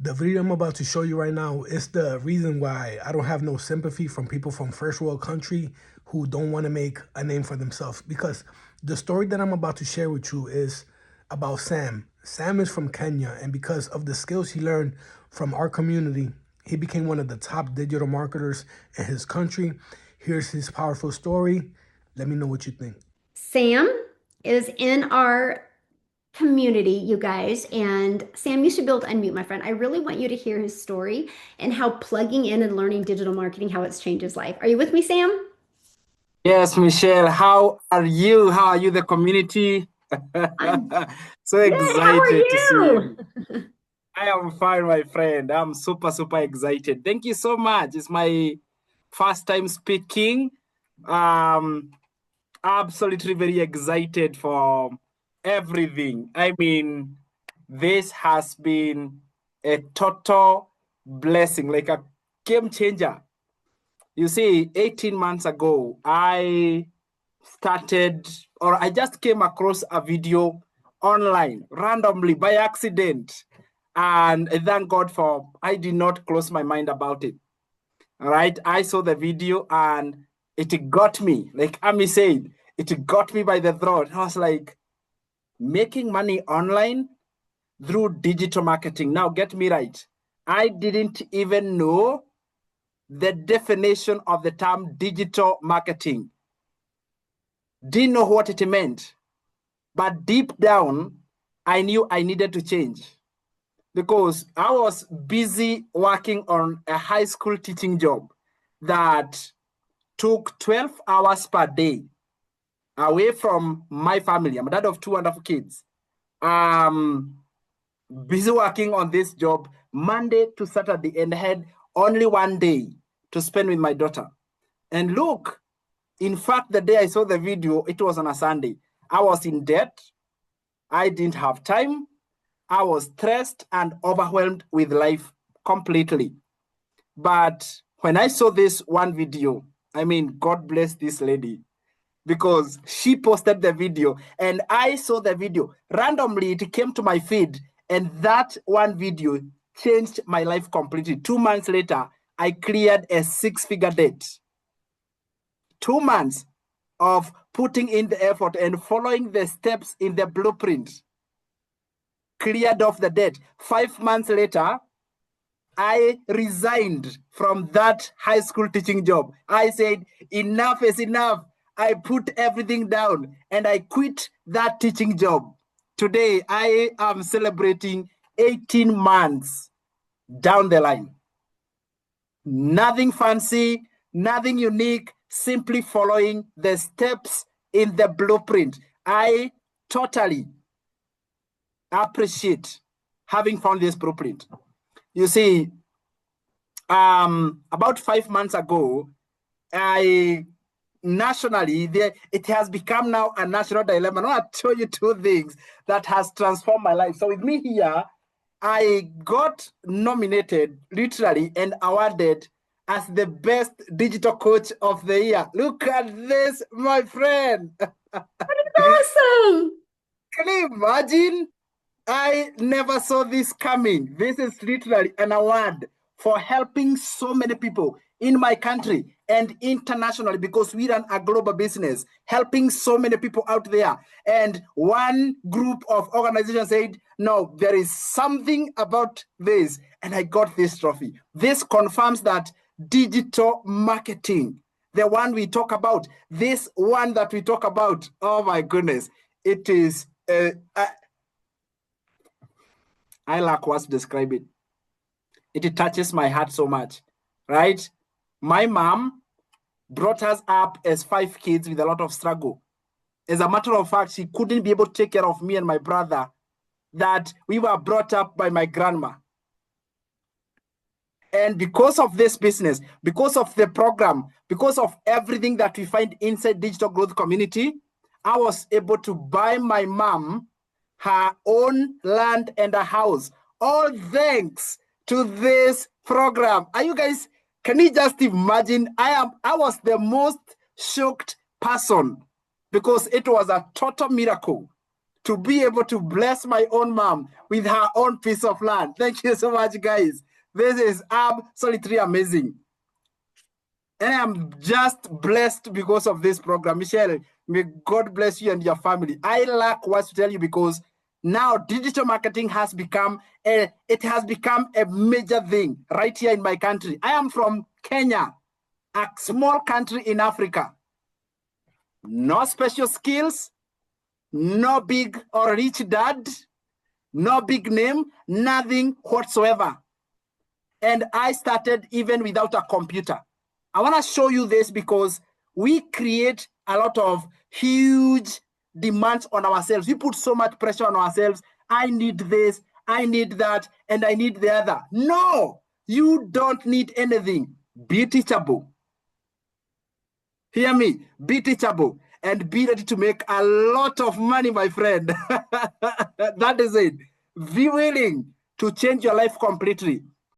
The video I'm about to show you right now is the reason why I don't have no sympathy from people from first world country who don't want to make a name for themselves. Because the story that I'm about to share with you is about Sam. Sam is from Kenya, and because of the skills he learned from our community, he became one of the top digital marketers in his country. Here's his powerful story. Let me know what you think. Sam is in our community, you guys. And Sam, you should be able to unmute, my friend. I really want you to hear his story and how plugging in and learning digital marketing, how it's changed his life. Are you with me, Sam? Yes, Michelle, how are you? How are you, the community? I'm So good. How are excited to see you? you. I am fine, my friend. I'm super, super excited. Thank you so much. It's my first time speaking. Um, Absolutely very excited for everything. I mean, this has been a total blessing, like a game changer. You see, 18 months ago, I started, or I just came across a video online randomly by accident. And I thank God for I did not close my mind about it. All right. I saw the video and it got me. Like Ami said, it got me by the throat. I was like, making money online through digital marketing. Now, get me right. I didn't even know the definition of the term digital marketing. Didn't know what it meant. But deep down, I knew I needed to change because I was busy working on a high school teaching job that took 12 hours per day away from my family. I'm a dad of two wonderful kids. Busy working on this job Monday to Saturday and had only one day to spend with my daughter. And look, in fact, the day I saw the video, it was on a Sunday. I was in debt. I didn't have time. I was stressed and overwhelmed with life completely. But when I saw this one video, I mean, God bless this lady because she posted the video and I saw the video. Randomly, it came to my feed, and that one video changed my life completely. 2 months later, I cleared a six-figure debt. 2 months of putting in the effort and following the steps in the blueprint cleared off the debt. 5 months later, I resigned from that high school teaching job. I said, enough is enough. I put everything down and I quit that teaching job. Today, I am celebrating 18 months down the line. Nothing fancy, nothing unique, simply following the steps in the blueprint. I totally appreciate having found this blueprint. You see, about 5 months ago, nationally, it has become now a national dilemma. I want to tell you two things that has transformed my life. So with me here, I got nominated literally and awarded as the best digital coach of the year. Look at this, my friend. Awesome. Can you imagine? I never saw this coming. This is literally an award for helping so many people in my country and internationally because we run a global business, helping so many people out there. And one group of organizations said, no, there is something about this. And I got this trophy. This confirms that digital marketing, the one we talk about, this one that we talk about, oh my goodness, it is I lack words to describe it. It touches my heart so much, right? My mom brought us up as 5 kids with a lot of struggle. As a matter of fact, she couldn't be able to take care of me and my brother, that we were brought up by my grandma. And because of this business, because of the program, because of everything that we find inside Digital Growth Community, I was able to buy my mom her own land and a house, all thanks to this program. Are you guys, can you just imagine? I was the most shocked person because it was a total miracle. to be able to bless my own mom with her own piece of land. Thank you so much, guys. This is absolutely amazing. And I'm just blessed because of this program. Michelle, may God bless you and your family. I lack words to tell you because now digital marketing has become a major thing right here in my country. I am from Kenya, a small country in Africa. No special skills, no big or rich dad, no big name, nothing whatsoever. And I started even without a computer. I want to show you this because we create a lot of huge demands on ourselves. We put so much pressure on ourselves. I need this, I need that, and I need the other. No, you don't need anything. Be teachable. Hear me, be teachable and be ready to make a lot of money, my friend. That is it. Be willing to change your life completely.